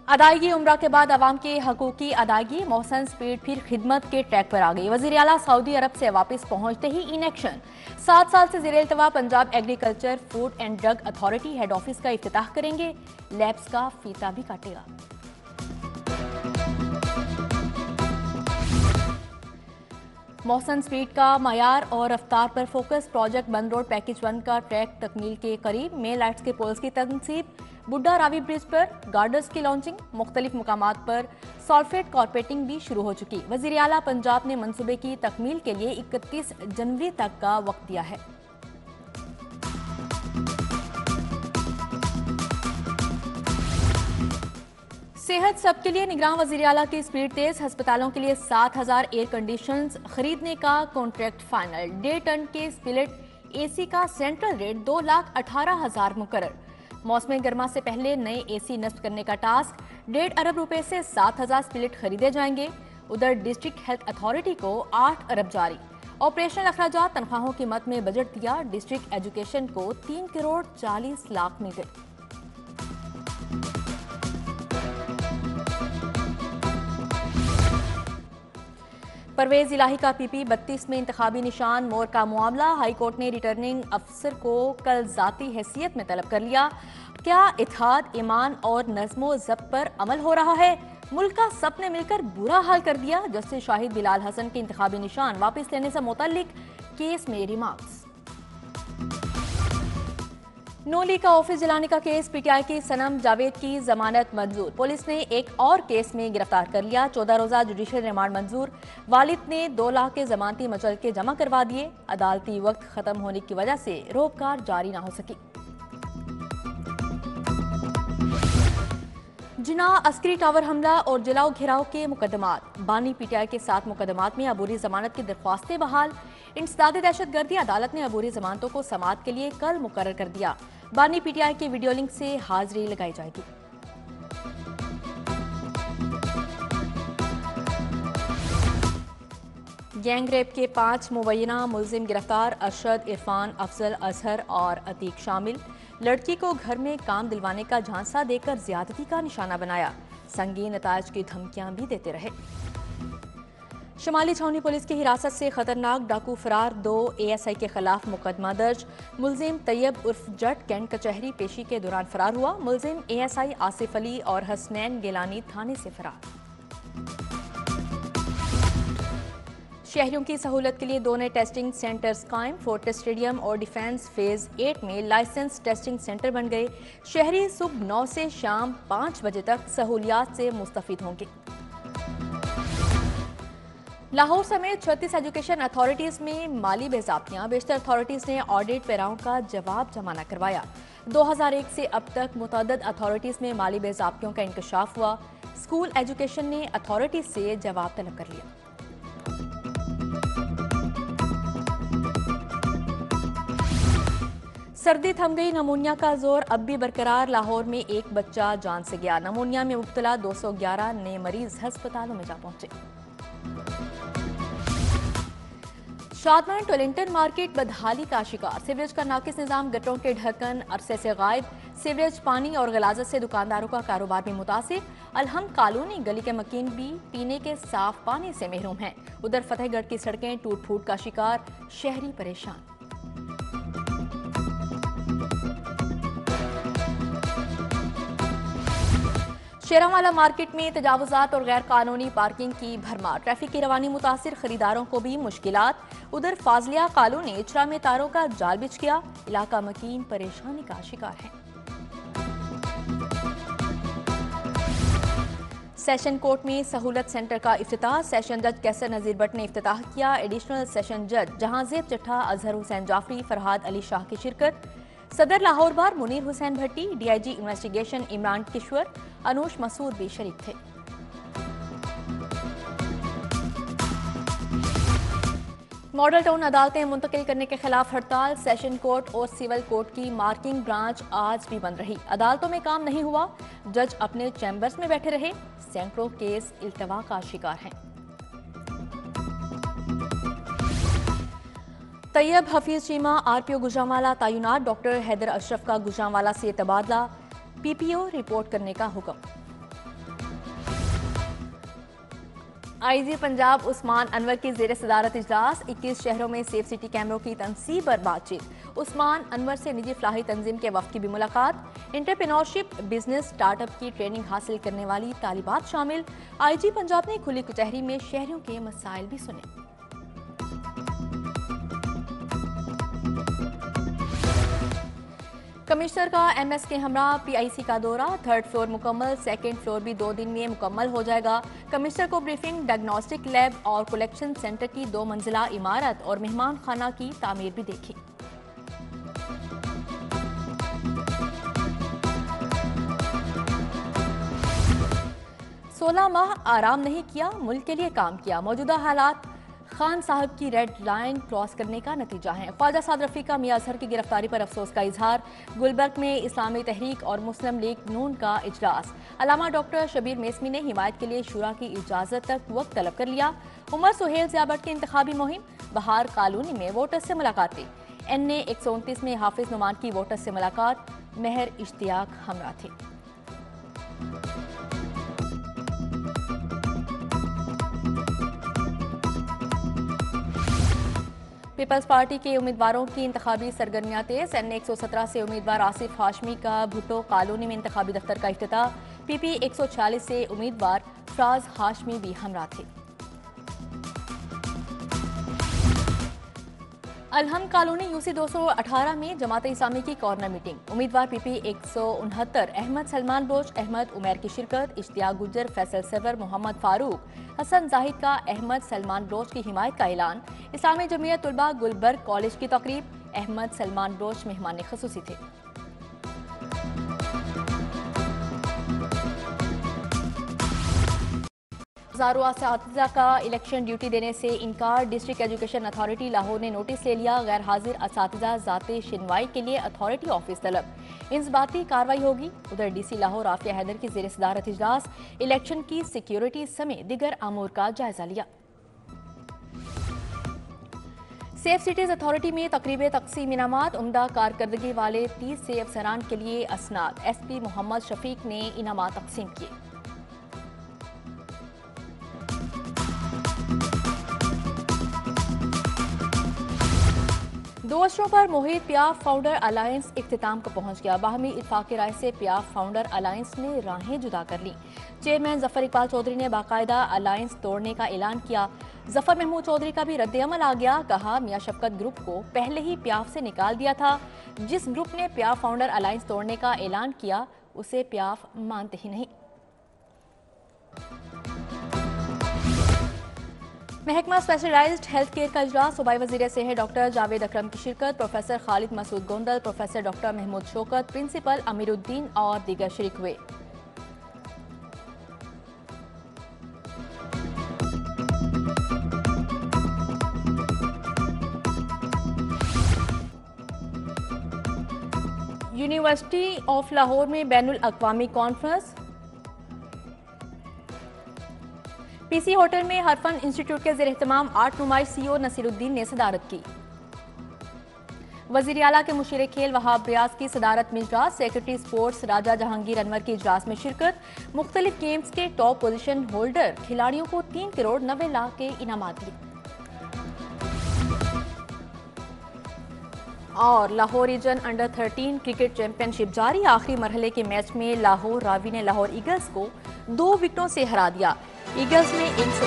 अदायगी उम्रा के बाद अवाम के हकूक की अदायगी, मोहसन स्पीड फिर खिदमत के ट्रैक पर आ गई। वज़ीर आला सऊदी अरब से वापस पहुंचते ही इन एक्शन। 7 साल से ज़ेर इल्तवा Punjab agriculture food and drug authority head office का इफ्तिताह करेंगे। लैब्स का फीता भी काटेगा। मोहसन स्पीड का मयार और रफ्तार पर फोकस। प्रोजेक्ट बंद रोड पैकेज 1 का ट्रैक तकमील के करीब। मेन लाइट्स के पोल्स की तनसीब। बुड्ढा रावी ब्रिज पर गार्डर्स की लॉन्चिंग। मुख्तलिफ मुकामात पर सॉल्फेट कारपेटिंग भी शुरू हो चुकी। वज़ीर आला पंजाब ने मंसूबे की तकमील के लिए 31 जनवरी तक का वक्त दिया है। सेहत सबके लिए निगरान वज़ीर आला की स्पीड तेज। अस्पतालों के लिए 7,000 एयर कंडीशनर्स खरीदने का कॉन्ट्रैक्ट फाइनल। 1.5 टन के स्पिलेट एसी का सेंट्रल रेट 2,18,000 मुकर्रर। मौसम गर्मा से पहले नए एसी नस्ब करने का टास्क। 1.5 अरब रुपए से 7,000 स्पिलेट खरीदे जाएंगे। उधर डिस्ट्रिक्ट हेल्थ अथॉरिटी को 8 अरब जारी। ऑपरेशनल अखराजात तनख्वाहों की मद में बजट दिया। डिस्ट्रिक्ट एजुकेशन को 3 करोड़ 40 लाख मिल गए। परवेज इलाही का पीपी 32 में इंतखाबी निशान। मोर का मामला। हाईकोर्ट ने रिटर्निंग अफसर को कल जाती हैसियत में तलब कर लिया। क्या इत्तेहाद, ईमान और नज़्मो ज़ब्त पर अमल हो रहा है? मुल्क का सब ने मिलकर बुरा हाल कर दिया। जस्टिस शाहिद बिलाल हसन के इंतखाबी निशान वापस लेने से मुतल्लिक केस में रिमार्क्स। नोली का ऑफिस जलाने का केस। पीटीआई की सनम जावेद की जमानत मंजूर। पुलिस ने एक और केस में गिरफ्तार कर लिया। 14 रोजा जुडिशल रिमांड मंजूर। वालिद ने 2 लाख के जमानती मचल के जमा करवा दिए। अदालती वक्त खत्म होने की वजह से रोबकार जारी न हो सकी। जिना अस्करी टावर हमला और जलाओ घेराव के मुकदमात। बानी पीटीआई के 7 मुकदमात में अबूरी जमानत की दरख्वास्तें बहाल। इंसदाद दहशतगर्दी अदालत ने अबूरी जमानतों को समाअत के लिए कल मुकर्रर कर दिया। बानी पीटीआई की वीडियो लिंक से हाजिरी लगाई जाएगी। गैंग रेप के 5 मुबैना मुलजिम गिरफ्तार। अरशद, इरफान, अफजल, अजहर और अतीक शामिल। लड़की को घर में काम दिलवाने का झांसा देकर ज्यादती का निशाना बनाया। संगीन नताज की धमकियां भी देते रहे। शमाली छावनी पुलिस की हिरासत से खतरनाक डाकू फरार। 2 एएसआई के खिलाफ मुकदमा दर्ज। मुलजिम तैयब उर्फ जट कैंट कचहरी पेशी के दौरान फरार हुआ। मुलजिम एएसआई आसिफ अली और हसनैन गिलानी थाने से फरार। शहरियों की सहूलत के लिए 2 नए टेस्टिंग सेंटर्स कायम। फोर्टिस स्टेडियम और डिफेंस फेज 8 में लाइसेंस टेस्टिंग सेंटर बन गए। शहरी सुबह 9 से शाम 5 बजे तक सहूलियात से मुस्तफीद होंगे। लाहौर समेत 36 एजुकेशन अथॉरिटीज में माली बेज़ाब्तियां। बेशतर अथॉरिटीज ने ऑडिट पैराओं का जवाब जमा न करवाया। 2001 से अब तक मुतअद्दिद अथॉरिटीज में माली बेज़ाब्तियों का इंकशाफ हुआ। स्कूल एजुकेशन ने अथॉरिटीज से जवाब तलब कर लिया। सर्दी थम गई, नमूनिया का जोर अब भी बरकरार। लाहौर में एक बच्चा जान से गया। नमूनिया में मुब्तला 211 नए मरीज अस्पतालों में जा पहुंचे। शादमान टोलिंटन मार्केट बदहाली का शिकार। सीवरेज का नाकिस निजाम, गटरों के ढक्कन अरसे से गायब। सीवरेज पानी और गलाजत से दुकानदारों का कारोबार भी मुतासिर। अलहम कॉलोनी गली के मकीन भी पीने के साफ पानी से महरूम हैं। उधर फतेहगढ़ की सड़कें टूट फूट का शिकार। शहरी परेशान। शेरावाला मार्केट में तजावुजात और गैर कानूनी पार्किंग की भरमार। ट्रैफिक की रवानी मुतासिर, खरीदारों को भी मुश्किलात। उधर फाजलिया कॉलोनी इचरा में तारों का जाल बिछ गया। इलाका मकीन परेशानी का शिकार है। सेशन कोर्ट में सहूलत सेंटर का इफ्तिताह। सेशन जज कैसर नजीर भट्ट ने इफ्तिताह किया। एडिशनल सेशन जज जहांजेब चट्ठा, अजहर हुसैन जाफरी, फरहाद अली शाह की शिरकत। सदर लाहौर बार मुनीर हुसैन भट्टी, डीआईजी इन्वेस्टिगेशन इमरान किश्वर, अनूश मसूद भी शरीक थे। मॉडल टाउन अदालतें मुंतकिल करने के खिलाफ हड़ताल। सेशन कोर्ट और सिविल कोर्ट की मार्किंग ब्रांच आज भी बंद रही। अदालतों में काम नहीं हुआ। जज अपने चैम्बर्स में बैठे रहे। सैकड़ों केस इल्तवा का शिकार हैं। तैयब हफीज चीमा आरपीओ गुजरांवाला तैनात। डॉक्टर हैदर अशरफ का गुजरांवाला से तबादला। पीपीओ रिपोर्ट करने का हुक्म। आईजी पंजाब उस्मान अनवर की जेर सदारत इजलास 21 शहरों में सेफ सिटी कैमरों की तनसीब पर बातचीत। उस्मान अनवर से निजी फलाही तंजीम के वफ्द की भी मुलाकात। एंटरप्रेन्योरशिप बिजनेस स्टार्टअप की ट्रेनिंग हासिल करने वाली तालिबात शामिल। आईजी पंजाब ने खुली कचहरी में शहरियों के मसाइल भी सुने। कमिश्नर का एमएस के हमरा पीआईसी का दौरा, 3rd फ्लोर मुकम्मल, 2nd फ्लोर भी 2 दिन में मुकम्मल हो जाएगा। कमिश्नर को ब्रीफिंग, डायग्नोस्टिक लैब और कलेक्शन सेंटर की 2 मंजिला इमारत और मेहमान खाना की तामीर भी देखी। सोलह माह आराम नहीं किया, मुल्क के लिए काम किया। मौजूदा हालात खान साहब की रेड लाइन क्रॉस करने का नतीजा है। ख्वाजा साद रफी का मियां अजहर की गिरफ्तारी पर अफसोस का इजहार। गुलबर्ग में इस्लामी तहरीक और मुस्लिम लीग नून का इजलास। अलामा डॉक्टर शबीर मेसमी ने हिमायत के लिए शुरा की इजाजत तक वक्त तलब कर लिया। उमर सुहेल ज़ियाबट की इंतखाबी मुहिम। बहार कॉलोनी में वोटर्स से मुलाकातें। NA 129 में हाफिज नुमान की वोटर्स से मुलाकात। मेहर इश्तियाक हमरा थे। पीपल्स पार्टी के उम्मीदवारों की इंतखाबी सरगर्मियां तेज। NA 117 से उम्मीदवार आसिफ हाशमी का भुट्टो कॉलोनी में इंतखाबी दफ्तर का इफ्तिताह। PP 146 से उम्मीदवार फराज हाशमी भी हमरा थे। अलहम कॉलोनी UC 218 में जमात इस्लामी की कॉर्नर मीटिंग। उम्मीदवार PP 169 अहमद सलमान बलोच अहमद उमैर की शिरकत। इश्तियाक गुज्जर, फैसल सरवर, मोहम्मद फारूक, हसन जाहिद का अहमद सलमान बलोच की हिमायत का ऐलान। इस्लामी जमीयत तुलबा गुलबर्ग कॉलेज की तकरीब। अहमद सलमान बलोच मेहमान खसूसी थे। हजारों असातिज़ा का इलेक्शन ड्यूटी देने से इनकार। डिस्ट्रिक्ट एजुकेशन अथॉरिटी लाहौर ने नोटिस ले लिया। गैर हाजिर असातिज़ा ज़ाते शिनवाई के लिए अथॉरिटी ऑफिस तलब। इंज़बाती कार्रवाई होगी। उधर DC लाहौर आफिया हैदर की जेर सदारत इजलास। इलेक्शन की सिक्योरिटी समेत दिगर अमूर का जायजा लिया। सेफ सिटीज अथॉरिटी में तकरीब तकसीम इनामात। उम्दा कारकर्दगी वाले 30 से अफसरान के लिए असनाद। SP मोहम्मद शफीक ने इनामात तकसीम किए। दो अशरों पर मोहित पियाफ फाउंडर अलायंस इख्तिताम को पहुंच गया। बाहमी इत्फाक राय से पियाफ फाउंडर अलायंस ने राहें जुदा कर ली। चेयरमैन जफर इकबाल चौधरी ने बाकायदा अलायंस तोड़ने का ऐलान किया। जफर महमूद चौधरी का भी रद्द-ए-अमल आ गया। कहा, मियां शफकत ग्रुप को पहले ही पियाफ से निकाल दिया था। जिस ग्रुप ने पियाफ फाउंडर अलायंस तोड़ने का ऐलान किया उसे पियाफ मानते ही नहीं। महकमा स्पेशलाइज्ड हेल्थ केयर का इजलास। सूबाई वज़ीर सेहत डॉक्टर जावेद अकरम की शिरकत। Professor Khalid Masood Gondal, professor doctor Mahmood Shaukat, principal Amiruddin और दीगर शरीक हुए। यूनिवर्सिटी ऑफ लाहौर में बैनुल अक़वामी कॉन्फ्रेंस। PC होटल में हरफन इंस्टीट्यूट के ज़ेर एहतमाम आर्ट नुमाइश CEO नसीरुद्दीन ने सदारत की। वज़ीर आला के मुशीर खेल वहाब रियाज की सदारत में इजलास। सेक्रेटरी स्पोर्ट्स राजा जहांगीर अनवर की इजलास में शिरकत। मुख्तलिफ गेम्स के टॉप पोजीशन होल्डर खिलाड़ियों को 3 करोड़ 90 लाख के इनामात दिए। और Lahore region under 13 cricket championship जारी। आखिरी मरहले के मैच में लाहौर रावी ने लाहौर ईगल्स को 2 विकेटों से हरा दिया। ईगल्स ने 100